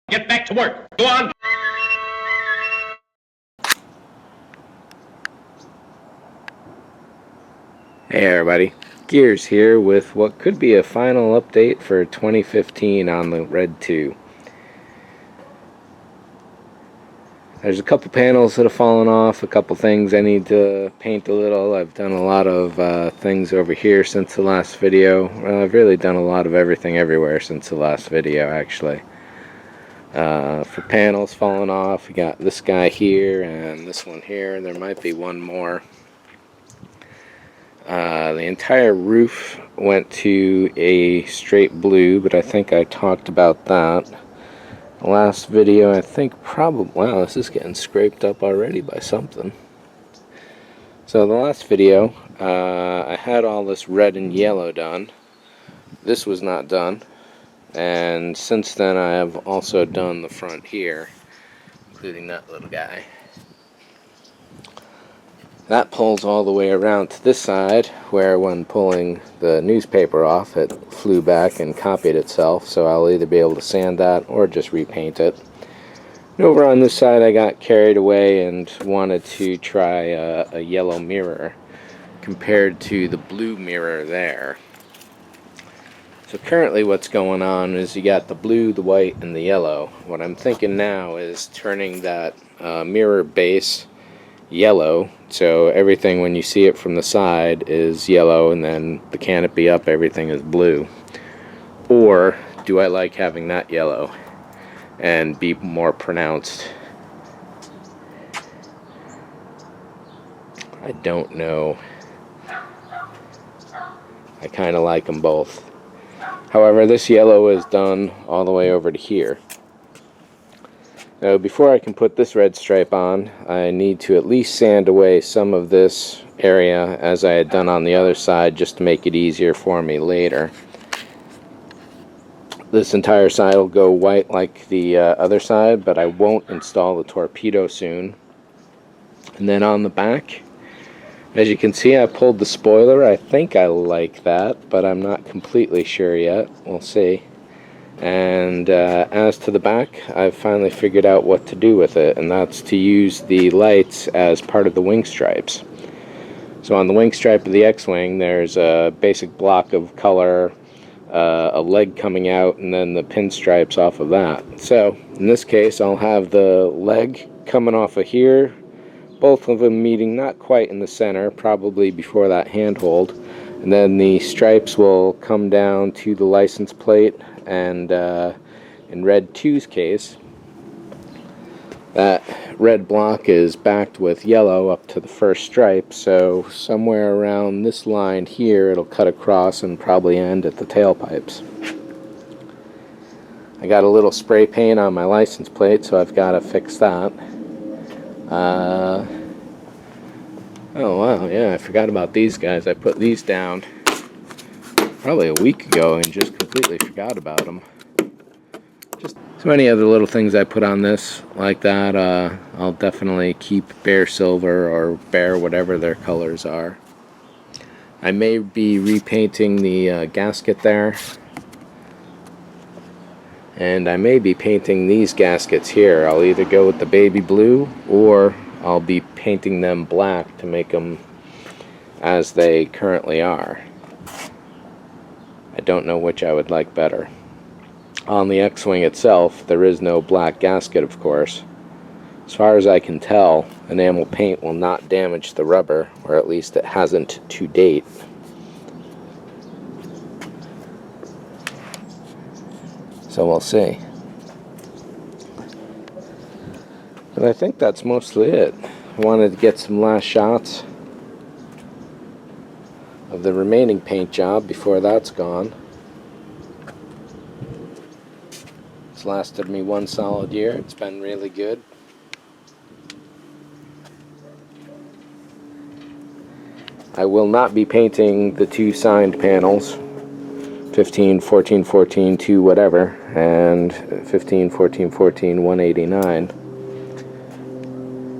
Get back to work. Go on. Hey everybody, Gears here with what could be a final update for 2015 on the Red2. There's a couple panels that have fallen off, a couple things I need to paint a little. I've done a lot of things over here since the last video. Well, I've really done a lot of everything everywhere since the last video actually. For panels falling off, we got this guy here and this one here. There might be one more. The entire roof went to a straight blue, but I think I talked about that. The last video, I think probably... Wow, this is getting scraped up already by something. So the last video, I had all this red and yellow done. This was not done. And since then I have also done the front here, including that little guy. That pulls all the way around to this side, where when pulling the newspaper off, it flew back and copied itself, so I'll either be able to sand that or just repaint it. And over on this side I got carried away and wanted to try a yellow mirror compared to the blue mirror there. So currently what's going on is you got the blue, the white, and the yellow. What I'm thinking now is turning that mirror base yellow, so everything when you see it from the side is yellow, and then the canopy up everything is blue. Or do I like having that yellow and be more pronounced? I don't know. I kind of like them both. However, this yellow is done all the way over to here. Now, before I can put this red stripe on, I need to at least sand away some of this area as I had done on the other side, just to make it easier for me later. This entire side will go white like the other side, but I won't install the torpedo soon. And then on the back, as you can see, I pulled the spoiler. I think I like that, but I'm not completely sure yet. We'll see. And as to the back, I've finally figured out what to do with it, and that's to use the lights as part of the wing stripes. So on the wing stripe of the X-Wing, there's a basic block of color, a leg coming out, and then the pinstripes off of that. So in this case, I'll have the leg coming off of here, both of them meeting not quite in the center, probably before that handhold, and then the stripes will come down to the license plate. And in Red2's case, that red block is backed with yellow up to the first stripe, so somewhere around this line here it'll cut across and probably end at the tailpipes. I got a little spray paint on my license plate, so I've got to fix that. Oh wow, yeah, I forgot about these guys. I put these down probably a week ago and just completely forgot about them. Just so many other little things I put on this like that. I'll definitely keep bare silver or bare whatever their colors are. I may be repainting the gasket there, and I may be painting these gaskets here. I'll either go with the baby blue, or I'll be painting them black to make them as they currently are. I don't know which I would like better. On the X-Wing itself, there is no black gasket, of course. As far as I can tell, enamel paint will not damage the rubber, or at least it hasn't to date. So we'll see. But I think that's mostly it. I wanted to get some last shots of the remaining paint job before that's gone. It's lasted me one solid year. It's been really good. I will not be painting the two signed panels, 15, 14, 14, 2 whatever, and 15, 14, 14, 189.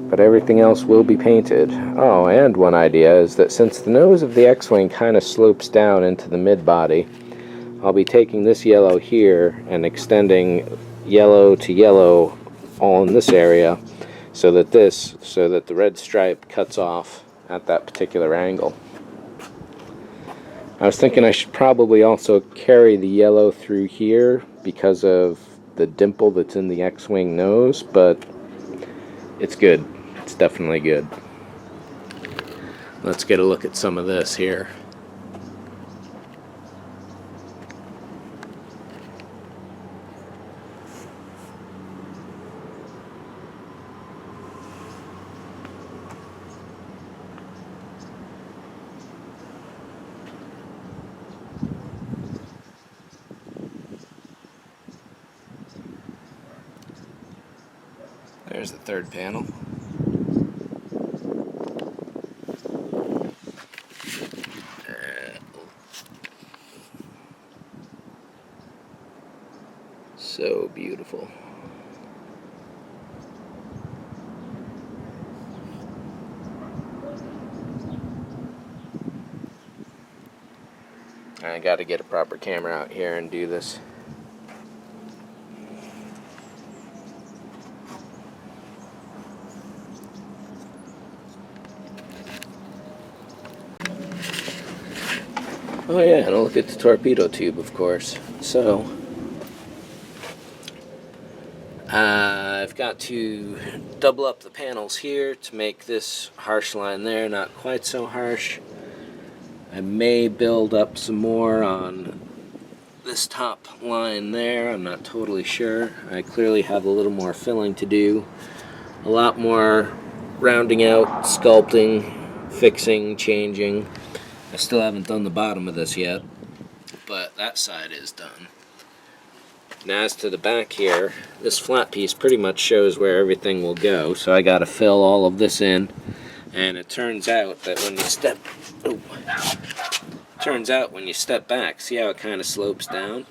But everything else will be painted. Oh, and one idea is that since the nose of the X-Wing kind of slopes down into the mid-body, I'll be taking this yellow here and extending yellow to yellow all in this area, so that the red stripe cuts off at that particular angle. I was thinking I should probably also carry the yellow through here because of the dimple that's in the X-wing nose, but it's good. It's definitely good. Let's get a look at some of this here. There's the third panel. So beautiful. I got to get a proper camera out here and do this. Oh yeah, and look at the torpedo tube, of course. So, I've got to double up the panels here to make this harsh line there not quite so harsh. I may build up some more on this top line there. I'm not totally sure. I clearly have a little more filling to do. A lot more rounding out, sculpting, fixing, changing. I still haven't done the bottom of this yet, but that side is done. Now as to the back here, this flat piece pretty much shows where everything will go, so I gotta fill all of this in. And it turns out that when you step back, see how it kind of slopes down?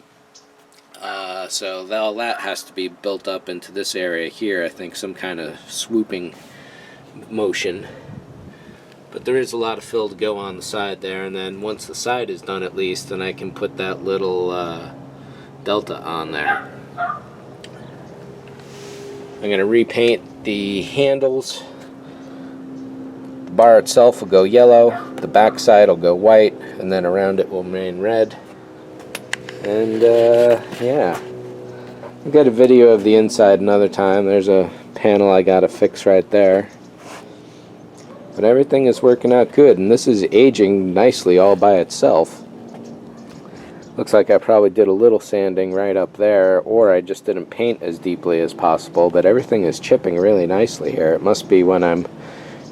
So all that has to be built up into this area here, I think some kind of swooping motion. But there is a lot of fill to go on the side there, and then once the side is done at least, then I can put that little delta on there. I'm going to repaint the handles. The bar itself will go yellow, the back side will go white, and then around it will remain red. And yeah, I'll get a video of the inside another time. There's a panel I got to fix right there. But everything is working out good, and this is aging nicely all by itself. Looks like I probably did a little sanding right up there, or I just didn't paint as deeply as possible, but everything is chipping really nicely here. It must be when I'm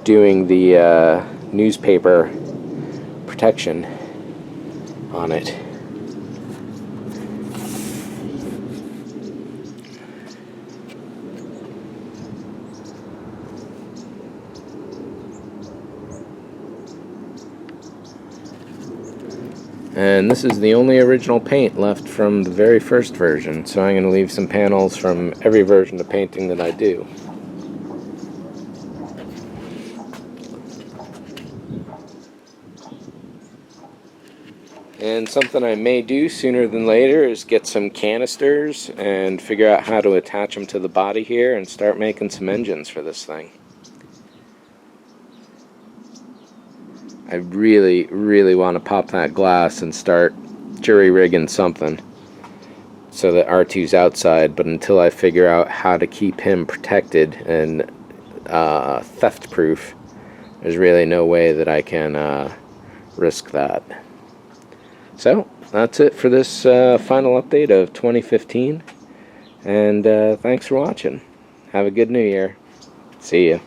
doing the newspaper protection on it. And this is the only original paint left from the very first version, so I'm going to leave some panels from every version of painting that I do. And something I may do sooner than later is get some canisters and figure out how to attach them to the body here and start making some engines for this thing. I really, really want to pop that glass and start jury-rigging something so that R2's outside, but until I figure out how to keep him protected and theft-proof, there's really no way that I can risk that. So, that's it for this final update of 2015, and thanks for watching. Have a good New Year. See ya.